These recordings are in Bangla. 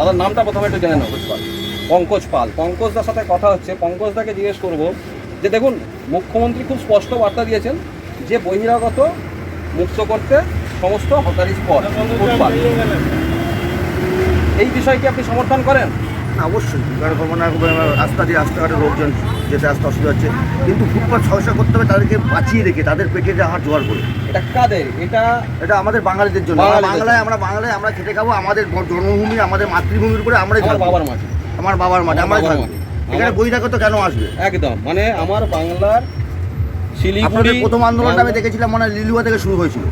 দাদার নামটা প্রথমে একটু জেনে নেব। পঙ্কজ পাল। পঙ্কজদার সাথে কথা হচ্ছে। পঙ্কজদাকে জিজ্ঞেস করব যে দেখুন, মুখ্যমন্ত্রী খুব স্পষ্ট বার্তা দিয়েছেন যে বহিরাগত মুক্ত করতে সমস্ত হকারি স্পট, ফুটপাত। এই বিষয়কে আপনি সমর্থন করেন? না, অবশ্যই। কারণ রাস্তা দিয়ে রাস্তাঘাটে লোকজন যেতে আসতে অসুবিধা হচ্ছে, কিন্তু ফুটপাত সমস্যা করতে হবে তাদেরকে বাঁচিয়ে রেখে, তাদের পেটে আহার জোগাড় করে। এটা কাদের? এটা আমাদের বাঙালিদের জন্য। বাংলায় আমরা খেতে খাবো, আমাদের জন্মভূমি, আমাদের মাতৃভূমির উপরে আমরাই থাকবো। বাবার মাটি, আমার বাবার মাটি, আমরাই থাকবো। এখানে বহিরাগত কেন আসবে? একদম, মানে আমার বাংলার শিলিগুড়ি প্রথম আন্দোলনটা আমি দেখেছিলাম, মানে লিলুয়া থেকে শুরু হয়েছিল।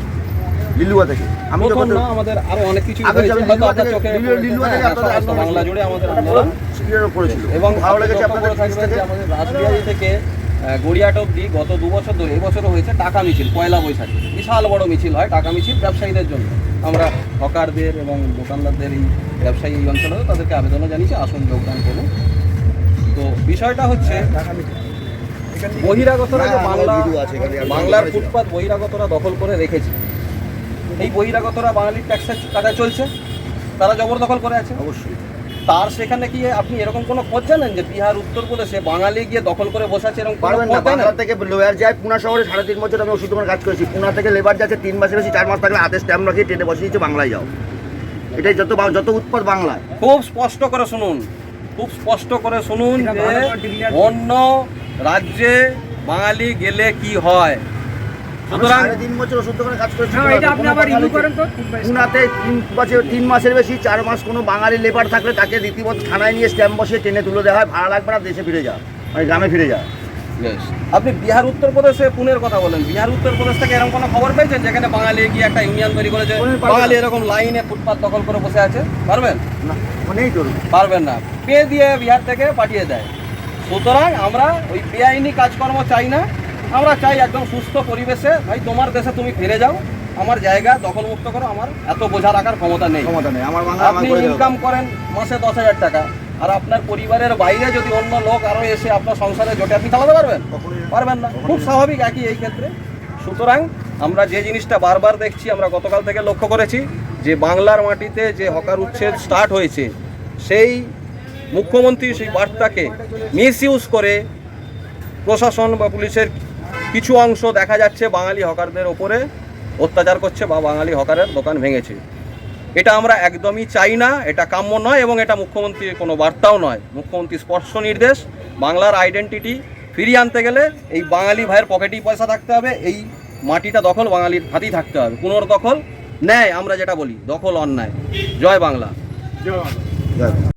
লিলুয়া থেকে আমি যখন আমাদের আরো অনেক কিছু বাংলা জুড়ে আমাদের আন্দোলন করেছিল এবং ভালো লেগেছে আপনাদের আমাদের রাজবিহারী থেকে গড়িয়াট অব্দি গত 2 বছর ধরে, এবছরও হয়েছে টাকা মিছিল। পয়লা বৈশাখে বিশাল বড় মিছিল হয়, টাকা মিছিল ব্যবসায়ীদের জন্য। আমরা হকারদের এবং দোকানদারদের, এই ব্যবসায়ী এই অঞ্চলে তাদেরকে আবেদনও জানিয়েছি, আসুন যোগদান করুন। তো বিষয়টা হচ্ছে বহিরাগতরা যে বাংলার ফুটপাত বহিরাগতরা দখল করে রেখেছে। এই বহিরাগতরা বাঙালির ট্যাক্সের টাকায় চলছে, তারা জবরদখল করে আছে। অবশ্যই। তার সেখানে কি আপনি এরকম কোনো খোঁজ জানেন যে বিহার, উত্তরপ্রদেশে বাঙালি গিয়ে দখল করে বসে আছে? এরকম পারবেন না। বাংলা থেকে লেবার যায় পুনা শহরে 3.5 বছর আমি ওষুধ দোকানে কাজ করেছি। পুনা থেকে লেবার যাচ্ছে 3 মাসের বেশি, 4 মাস থাকলে হাতে স্ট্যাম্প রাখিয়ে ট্রেনে বসে দিচ্ছে, বাংলায় যাও। এটাই যত উৎপাদ বাংলায়। খুব স্পষ্ট করে শুনুন, খুব স্পষ্ট করে শুনুন যে অন্য রাজ্যে বাঙালি গেলে কি হয়। সুতরাং 3.5 বছর ওষুধ দোকানে কাজ করেছি। পুনাতে 3 মাসের বেশি, 4 মাস কোনো বাঙালি লেবার থাকলে তাকে রীতিমতো থানায় নিয়ে স্ট্যাম্প বসিয়ে ট্রেনে তুলে দেওয়া হয়। ভাড়া লাগবে না, দেশে ফিরে যাও, মানে গ্রামে ফিরে যাও। আপনি বিহার, উত্তরপ্রদেশে পুনের কথা বলেন, বিহার, উত্তরপ্রদেশ থেকে এরকম কোনো খবর পেয়েছেন যেখানে বাঙালি গিয়ে একটা ইউনিয়ন তৈরি করেছে, বাঙালি এরকম লাইনে ফুটপাত দখল করে বসে আছে? পারবেন না, মনেই করুন, পারবেন না। পে দিয়ে বিহার থেকে পাঠিয়ে দেয়। সুতরাং আমরা ওই বেআইনি কাজকর্ম চাই না, আমরা চাই একদম সুস্থ পরিবেশে। ভাই, তোমার দেশে তুমি ফিরে যাও, আমার জায়গা দখল মুক্ত করো, আমার এত বোঝা রাখার ক্ষমতা নেই। আপনি ইনকাম করেন মাসে 10,000 টাকা, আর আপনার পরিবারের বাইরে যদি অন্য লোক আরও এসে আপনার সংসারে জোটে, আপনি চালাতে পারবেন? পারবেন না। খুব স্বাভাবিক একই এই ক্ষেত্রে। সুতরাং আমরা যে জিনিসটা বারবার দেখছি, আমরা গতকাল থেকে লক্ষ্য করেছি যে বাংলার মাটিতে যে হকার উচ্ছেদ স্টার্ট হয়েছে, সেই মুখ্যমন্ত্রী সেই বার্তাকে মিসইউজ করে প্রশাসন বা পুলিশের কিছু অংশ দেখা যাচ্ছে বাঙালি হকারদের ওপরে অত্যাচার করছে বা বাঙালি হকারের দোকান ভেঙেছে। এটা আমরা একদমই চাই না, এটা কাম্য নয়, এবং এটা মুখ্যমন্ত্রীর কোনো বার্তাও নয়। মুখ্যমন্ত্রীর স্পষ্ট নির্দেশ, বাংলার আইডেন্টিটি ফিরিয়ে আনতে গেলে এই বাঙালি ভাইয়ের পকেটেই পয়সা থাকতে হবে, এই মাটিটা দখল বাঙালির হাতেই থাকতে হবে। পুনর্দখল ন্যায়, আমরা যেটা বলি দখল অন্যায়। জয় বাংলা। জয় বাংলা।